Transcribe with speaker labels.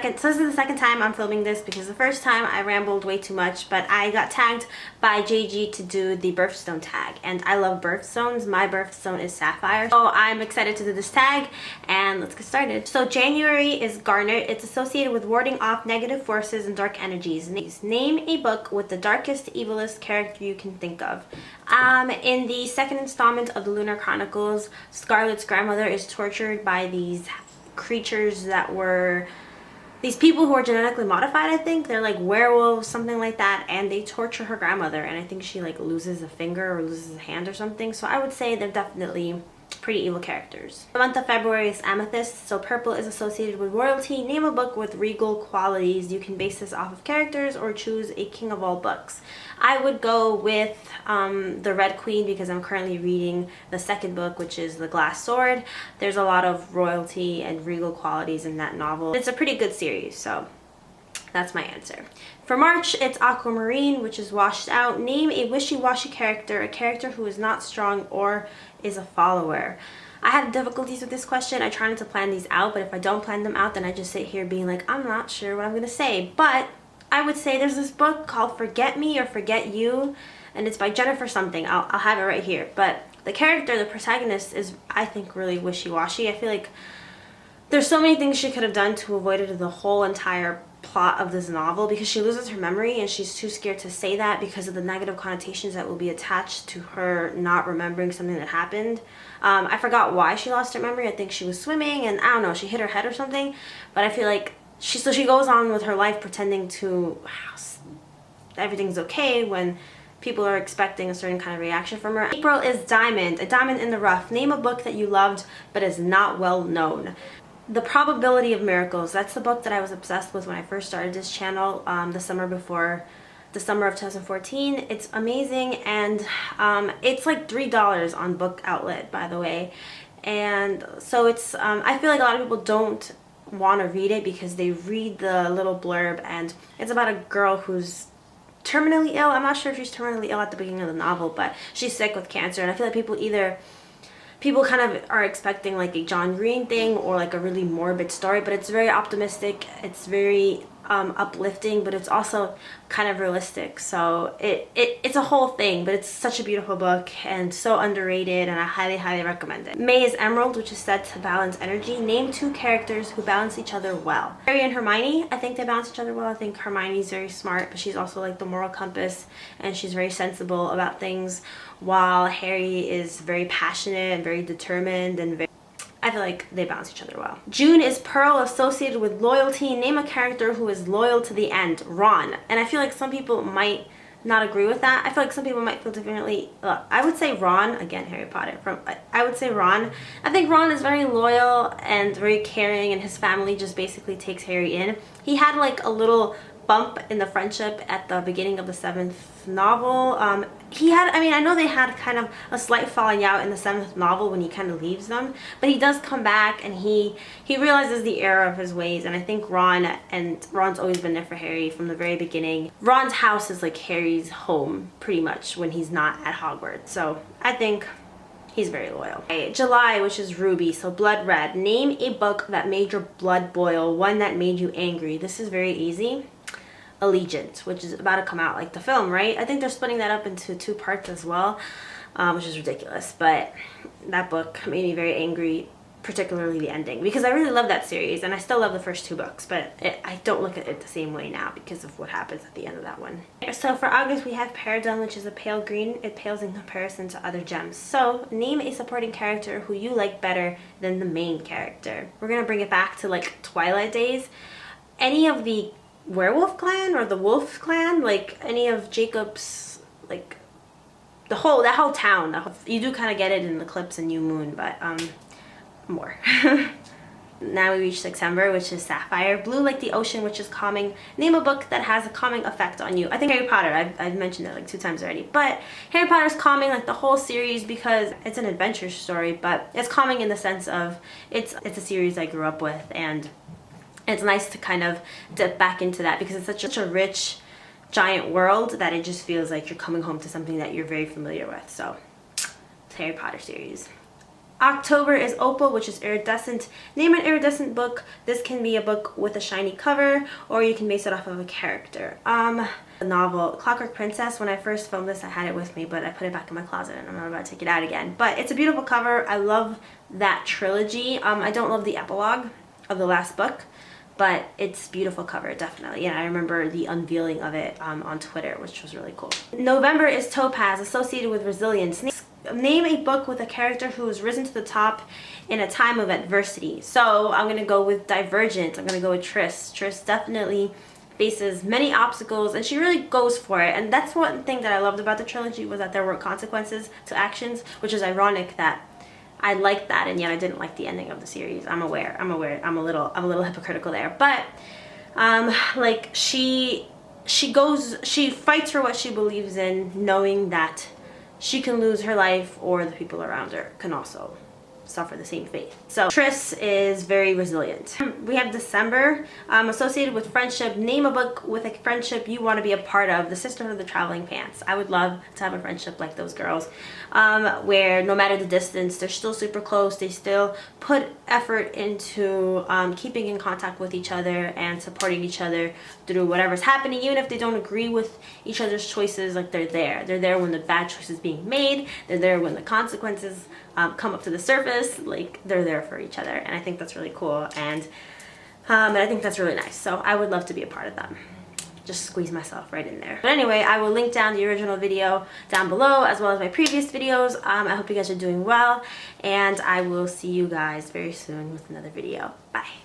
Speaker 1: this is the second time I'm filming this because the first time I rambled way too much, but I got tagged by JG to do the birthstone tag, and I love birthstones. My birthstone is sapphire, so I'm excited to do this tag, and let's get started. So January is garnet. It's associated with warding off negative forces and dark energies. Name a book with the darkest, evilest character you can think of. In the second installment of the Lunar Chronicles, Scarlet's grandmother is tortured by these creatures that were these people who are genetically modified. I think they're like werewolves, something like that, and they torture her grandmother, and I think she like loses a finger or loses a hand or something. So I would say they're definitely pretty evil characters. The month of February is amethyst, so purple is associated with royalty. Name a book with regal qualities. You can base this off of characters or choose a king of all books. I would go with the Red Queen because I'm currently reading the second book, which is The Glass Sword. There's a lot of royalty and regal qualities in that novel. It's a pretty good series, so that's my answer. For March, it's aquamarine, which is washed out. Name a wishy-washy character, a character who is not strong or is a follower. I have difficulties with this question. I try not to plan these out, but if I don't plan them out, then I just sit here being like, I'm not sure what I'm gonna say. But I would say there's this book called Forget Me or Forget You, and it's by Jennifer something. I'll have it right here. But the character, the protagonist, is, I think, really wishy-washy. I feel like there's so many things she could have done to avoid it the whole entire plot of this novel, because she loses her memory and she's too scared to say that because of the negative connotations that will be attached to her not remembering something that happened. I forgot why she lost her memory. I think she was swimming and I don't know, she hit her head or something, but I feel like she goes on with her life pretending to everything's okay when people are expecting a certain kind of reaction from her. April is diamond, a diamond in the rough. Name a book that you loved but is not well known. The Probability of Miracles. That's the book that I was obsessed with when I first started this channel, the summer of 2014. It's amazing, and it's like $3 on Book Outlet, by the way. And so it's, I feel like a lot of people don't want to read it because they read the little blurb, and it's about a girl who's terminally ill. I'm not sure if she's terminally ill at the beginning of the novel, but she's sick with cancer, and I feel like people kind of are expecting like a John Green thing or like a really morbid story, but it's very optimistic, it's very uplifting, but it's also kind of realistic. So it's a whole thing, but it's such a beautiful book and so underrated, and I highly recommend it. May is emerald, which is said to balance energy. Name two characters who balance each other well. Harry and Hermione, I think they balance each other well. I think Hermione's very smart, but she's also like the moral compass, and she's very sensible about things, while Harry is very passionate and very determined and very, I feel like they balance each other well. June is pearl, associated with loyalty. Name a character who is loyal to the end. Ron. And I feel like some people might not agree with that. I feel like some people might feel differently. I would say Ron. Again, Harry Potter. I would say Ron. I think Ron is very loyal and very caring, and his family just basically takes Harry in. He had like a little bump in the friendship at the beginning of the 7th novel. I know they had kind of a slight falling out in the 7th novel when he kind of leaves them, but he does come back and he realizes the error of his ways, and I think Ron's always been there for Harry from the very beginning. Ron's house is like Harry's home pretty much when he's not at Hogwarts, so I think he's very loyal. Okay, July, which is ruby, so blood red. Name a book that made your blood boil, one that made you angry. This is very easy. Allegiant, which is about to come out, like the film, right? I think they're splitting that up into 2 parts as well, which is ridiculous, but that book made me very angry, particularly the ending, because I really love that series and I still love the first 2 books, but I don't look at it the same way now because of what happens at the end of that one. So for August, we have Peridot, which is a pale green. It pales in comparison to other gems. So name a supporting character who you like better than the main character. We're gonna bring it back to like Twilight days. Any of the Werewolf clan or the Wolf clan, like any of Jacob's, like that whole town. You do kind of get it in the Eclipse and New Moon, but more. Now we reach September, which is sapphire. Blue like the ocean, which is calming. Name a book that has a calming effect on you. I think Harry Potter. I've mentioned it like 2 times already, but Harry Potter is calming like the whole series because it's an adventure story, but it's calming in the sense of it's a series I grew up with, and it's nice to kind of dip back into that because it's such a rich, giant world that it just feels like you're coming home to something that you're very familiar with. So, it's Harry Potter series. October is Opal, which is iridescent. Name an iridescent book. This can be a book with a shiny cover, or you can base it off of a character. The novel Clockwork Princess. When I first filmed this, I had it with me, but I put it back in my closet and I'm not about to take it out again. But it's a beautiful cover. I love that trilogy. I don't love the epilogue of the last book, but it's beautiful cover, definitely. And I remember the unveiling of it on Twitter, which was really cool. November is Topaz, associated with resilience. Name a book with a character who has risen to the top in a time of adversity. So I'm gonna go with Divergent. I'm gonna go with Triss. Triss definitely faces many obstacles and she really goes for it. And that's one thing that I loved about the trilogy, was that there were consequences to actions, which is ironic that I liked that and yet I didn't like the ending of the series. I'm aware. I'm a little hypocritical there. But like she fights for what she believes in, knowing that she can lose her life or the people around her can also suffer the same fate. So Triss is very resilient. We have December, associated with friendship. Name a book with a friendship you want to be a part of. The Sisterhood of the Traveling Pants. I would love to have a friendship like those girls, where no matter the distance, they're still super close. They still put effort into keeping in contact with each other and supporting each other through whatever's happening, even if they don't agree with each other's choices. Like, they're there. They're there when the bad choice is being made. They're there when the consequences come up to the surface. Like, they're there for each other, and I think that's really cool, and I think that's really nice. So I would love to be a part of that. Just squeeze myself right in there. But anyway, I will link down the original video down below, as well as my previous videos. I hope you guys are doing well, and I will see you guys very soon with another video. Bye.